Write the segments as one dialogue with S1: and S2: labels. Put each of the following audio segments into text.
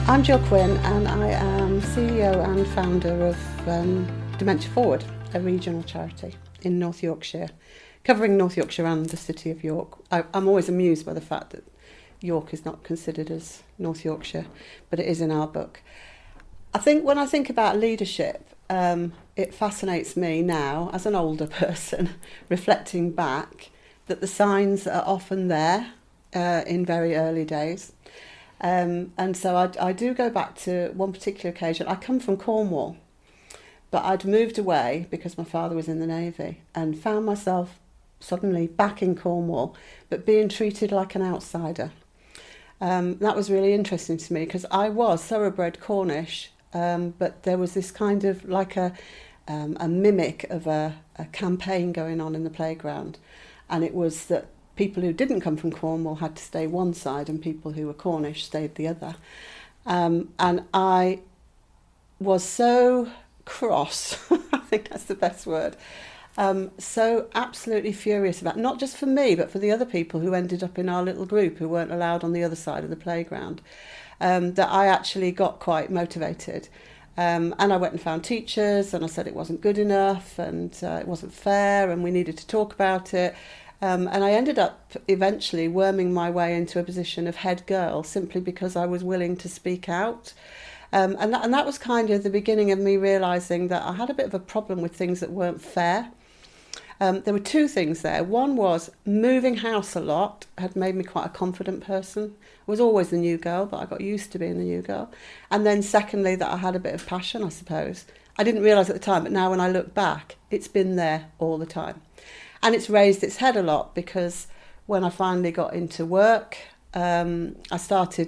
S1: I'm Jill Quinn and I am CEO and founder of Dementia Forward, a regional charity in North Yorkshire, covering North Yorkshire and the city of York. I'm always amused by the fact that York is not considered as North Yorkshire, but it is in our book. I think when I think about leadership, it fascinates me now as an older person, reflecting back, that the signs are often there in very early days. And so I do go back to one particular occasion. I come from Cornwall, but I'd moved away because my father was in the Navy and found myself suddenly back in Cornwall, but being treated like an outsider. That was really interesting to me because I was thoroughbred Cornish, but there was this kind of like a mimic of a campaign going on in the playground. And it was that people who didn't come from Cornwall had to stay one side and people who were Cornish stayed the other. And I was so cross, I think that's the best word, so absolutely furious about, not just for me, but for the other people who ended up in our little group who weren't allowed on the other side of the playground, that I actually got quite motivated. And I went and found teachers and I said it wasn't good enough and it wasn't fair and we needed to talk about it. And I ended up eventually worming my way into a position of head girl simply because I was willing to speak out. And that was kind of the beginning of me realising that I had a bit of a problem with things that weren't fair. There were two things there. One was moving house a lot had made me quite a confident person. I was always the new girl, but I got used to being the new girl. And then secondly, that I had a bit of passion, I suppose. I didn't realise at the time, but now when I look back, it's been there all the time. And it's raised its head a lot because when I finally got into work, I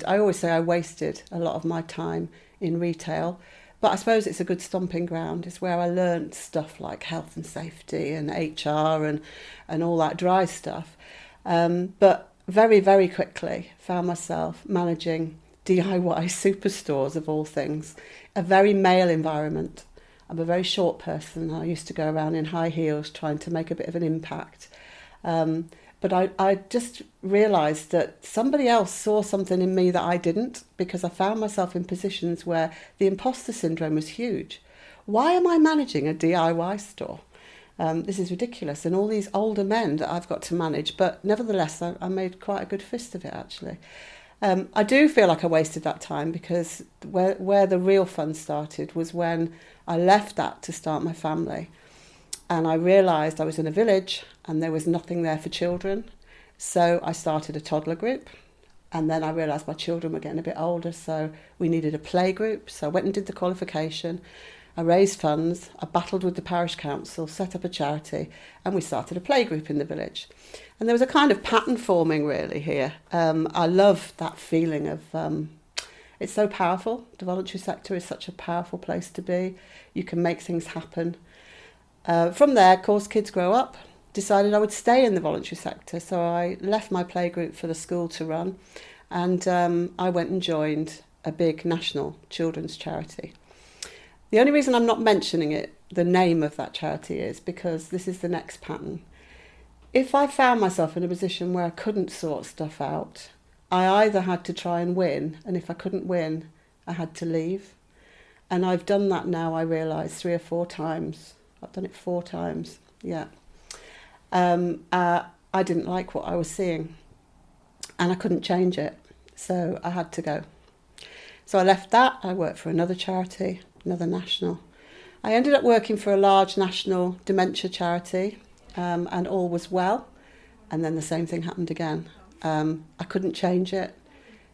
S1: always say I wasted a lot of my time in retail, but I suppose it's a good stomping ground. It's where I learned stuff like health and safety and HR and all that dry stuff. But very, very quickly found myself managing DIY superstores of all things, a very male environment. I'm a very short person. I used to go around in high heels trying to make a bit of an impact. But I just realised that somebody else saw something in me that I didn't, because I found myself in positions where the imposter syndrome was huge. Why am I managing a DIY store? This is ridiculous. And all these older men that I've got to manage, but nevertheless, I made quite a good fist of it, actually. I do feel like I wasted that time because where the real fun started was when I left that to start my family. And I realised I was in a village and there was nothing there for children. So I started a toddler group. And then I realised my children were getting a bit older, so we needed a play group. So I went and did the qualification. I raised funds, I battled with the parish council, set up a charity, and we started a play group in the village. And there was a kind of pattern forming really here. I love that feeling of, it's so powerful. The voluntary sector is such a powerful place to be. You can make things happen. From there, of course, kids grow up, decided I would stay in the voluntary sector. So I left my play group for the school to run, and I went and joined a big national children's charity. The only reason I'm not mentioning it, the name of that charity, is because this is the next pattern. If I found myself in a position where I couldn't sort stuff out, I either had to try and win, and if I couldn't win, I had to leave. And I've done that now, I realise, 3 or 4 times. I've done it 4 times, yeah. I didn't like what I was seeing, and I couldn't change it, so I had to go. So I left that, I worked for another charity, another national. I ended up working for a large national dementia charity, and all was well. And then the same thing happened again. I couldn't change it.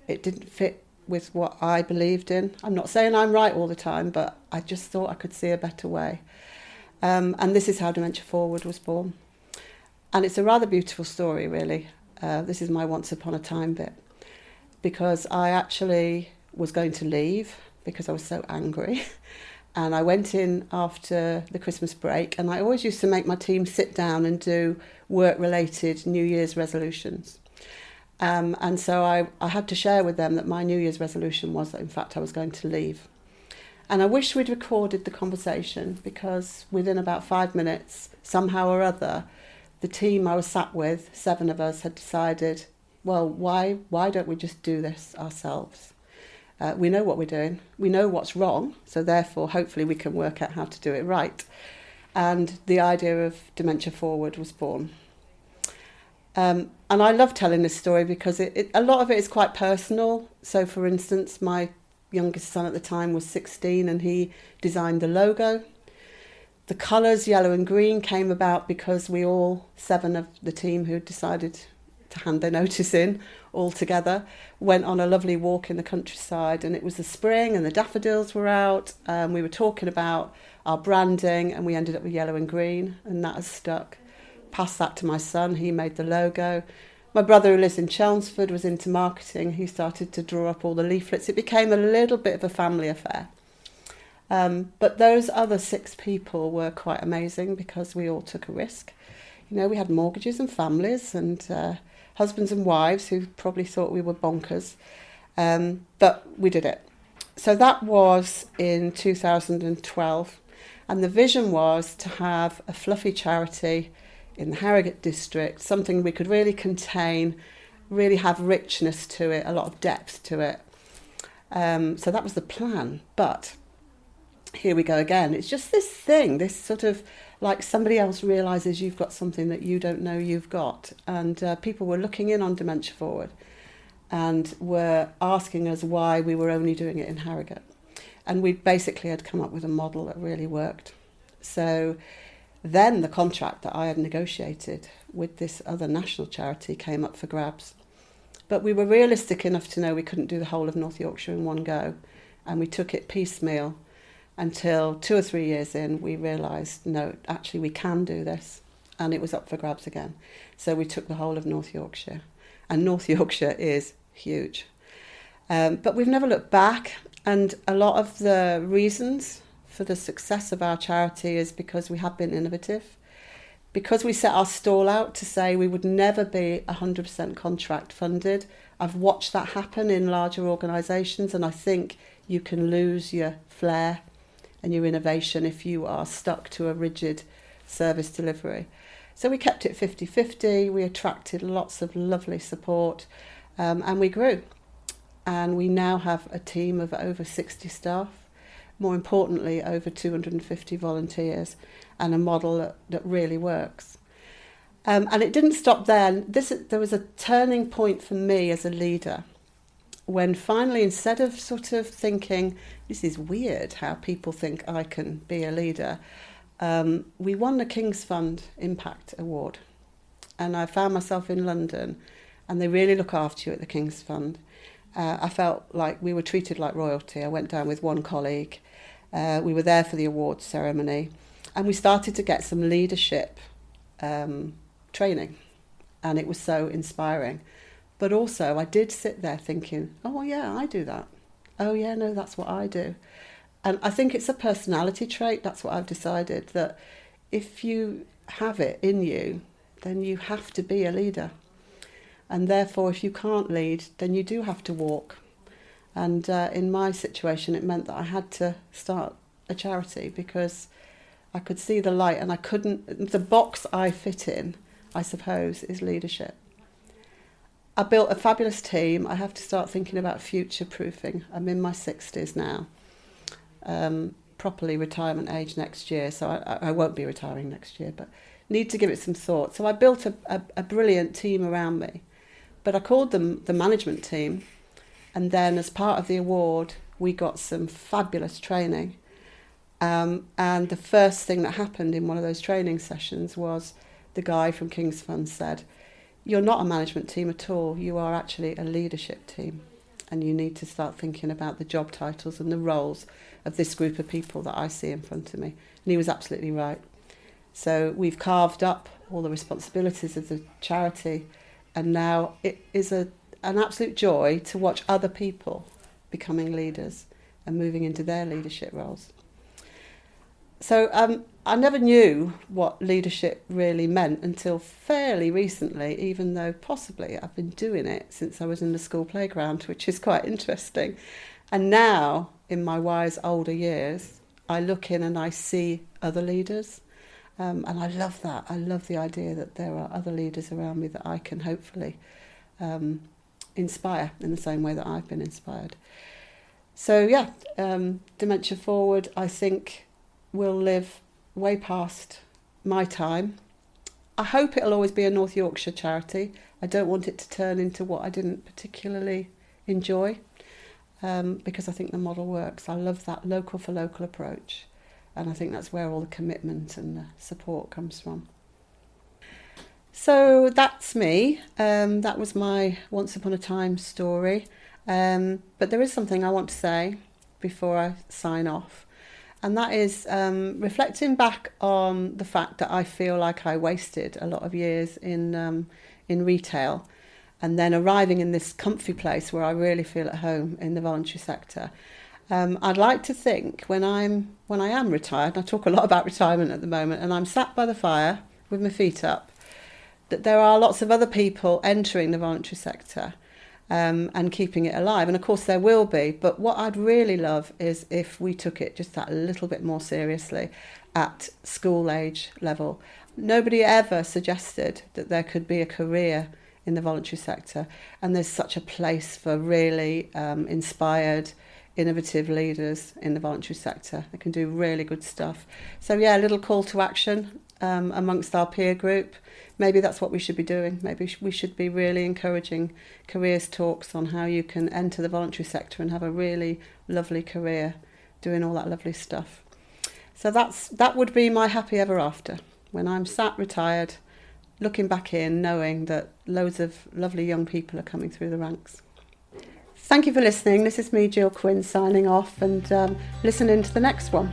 S1: It didn't fit with what I believed in. I'm not saying I'm right all the time, but I just thought I could see a better way. And this is how Dementia Forward was born. And it's a rather beautiful story, really. This is my once upon a time bit. Because I actually was going to leave because I was so angry. And I went in after the Christmas break, and I always used to make my team sit down and do work-related New Year's resolutions. And so I had to share with them that my New Year's resolution was that, in fact, I was going to leave. And I wish we'd recorded the conversation, because within about 5 minutes, somehow or other, the team I was sat with, 7 of us, had decided, well, why don't we just do this ourselves? We know what we're doing. We know what's wrong. So therefore, hopefully we can work out how to do it right. And the idea of Dementia Forward was born. And I love telling this story because a lot of it is quite personal. So for instance, my youngest son at the time was 16 and he designed the logo. The colours, yellow and green, came about because we all, 7 of the team who decided to hand their notice in all together, went on a lovely walk in the countryside, and it was the spring and the daffodils were out. We were talking about our branding and we ended up with yellow and green, and that has stuck. Passed that to my son, he made the logo. My brother, who lives in Chelmsford, was into marketing. He started to draw up all the leaflets. It became a little bit of a family affair. But those other 6 people were quite amazing because we all took a risk. You know, we had mortgages and families and husbands and wives who probably thought we were bonkers. But we did it. So that was in 2012. And the vision was to have a fluffy charity in the Harrogate district, something we could really contain, really have richness to it, a lot of depth to it. So that was the plan. But here we go again. It's just this thing, this sort of like somebody else realises you've got something that you don't know you've got. And people were looking in on Dementia Forward and were asking us why we were only doing it in Harrogate. And we basically had come up with a model that really worked. So then the contract that I had negotiated with this other national charity came up for grabs. But we were realistic enough to know we couldn't do the whole of North Yorkshire in one go. And we took it piecemeal until 2 or 3 years in, we realised, no, actually we can do this. And it was up for grabs again. So we took the whole of North Yorkshire. And North Yorkshire is huge. But we've never looked back. And a lot of the reasons for the success of our charity is because we have been innovative. Because we set our stall out to say we would never be 100% contract funded. I've watched that happen in larger organisations, and I think you can lose your flair and your innovation if you are stuck to a rigid service delivery. So we kept it 50-50, we attracted lots of lovely support, and we grew. And we now have a team of over 60 staff, more importantly over 250 volunteers, and a model that really works. And it didn't stop there. There was a turning point for me as a leader when finally, instead of sort of thinking, this is weird how people think I can be a leader, we won the King's Fund Impact Award. And I found myself in London, and they really look after you at the King's Fund. I felt like we were treated like royalty. I went down with one colleague. We were there for the awards ceremony, and we started to get some leadership training, and it was so inspiring. But also I did sit there thinking, oh yeah, I do that. Oh yeah, no, that's what I do. And I think it's a personality trait. That's what I've decided, that if you have it in you, then you have to be a leader. And therefore, if you can't lead, then you do have to walk. And in my situation, it meant that I had to start a charity because I could see the light, and I couldn't. The box I fit in, I suppose, is leadership. I built a fabulous team. I have to start thinking about future-proofing. I'm in my 60s now, properly retirement age next year, so I won't be retiring next year, but need to give it some thought. So I built a brilliant team around me, but I called them the management team, and then as part of the award, we got some fabulous training. And the first thing that happened in one of those training sessions was the guy from King's Fund said, you're not a management team at all, you are actually a leadership team, and you need to start thinking about the job titles and the roles of this group of people that I see in front of me. And he was absolutely right. So we've carved up all the responsibilities of the charity, and now it is an absolute joy to watch other people becoming leaders and moving into their leadership roles. So I never knew what leadership really meant until fairly recently, even though possibly I've been doing it since I was in the school playground, which is quite interesting. And now, in my wise older years, I look in and I see other leaders. And I love that. I love the idea that there are other leaders around me that I can hopefully inspire in the same way that I've been inspired. So yeah, Dementia Forward, I think, will live way past my time. I hope it'll always be a North Yorkshire charity. I don't want it to turn into what I didn't particularly enjoy, because I think the model works. I love that local for local approach, and I think that's where all the commitment and the support comes from. So that's me. That was my once upon a time story. But there is something I want to say before I sign off, and that is reflecting back on the fact that I feel like I wasted a lot of years in retail, and then arriving in this comfy place where I really feel at home in the voluntary sector. I'd like to think when I am retired, and I talk a lot about retirement at the moment, and I'm sat by the fire with my feet up, that there are lots of other people entering the voluntary sector and keeping it alive. And of course there will be, but what I'd really love is if we took it just that little bit more seriously at school age level. Nobody ever suggested that there could be a career in the voluntary sector, and there's such a place for really inspired, innovative leaders in the voluntary sector. They can do really good stuff. So yeah, a little call to action amongst our peer group. Maybe that's what we should be doing. Maybe we should be really encouraging careers talks on how you can enter the voluntary sector and have a really lovely career doing all that lovely stuff. So that would be my happy ever after, when I'm sat retired, looking back in, knowing that loads of lovely young people are coming through the ranks. Thank you for listening. This is me, Jill Quinn, signing off, and listen in to the next one.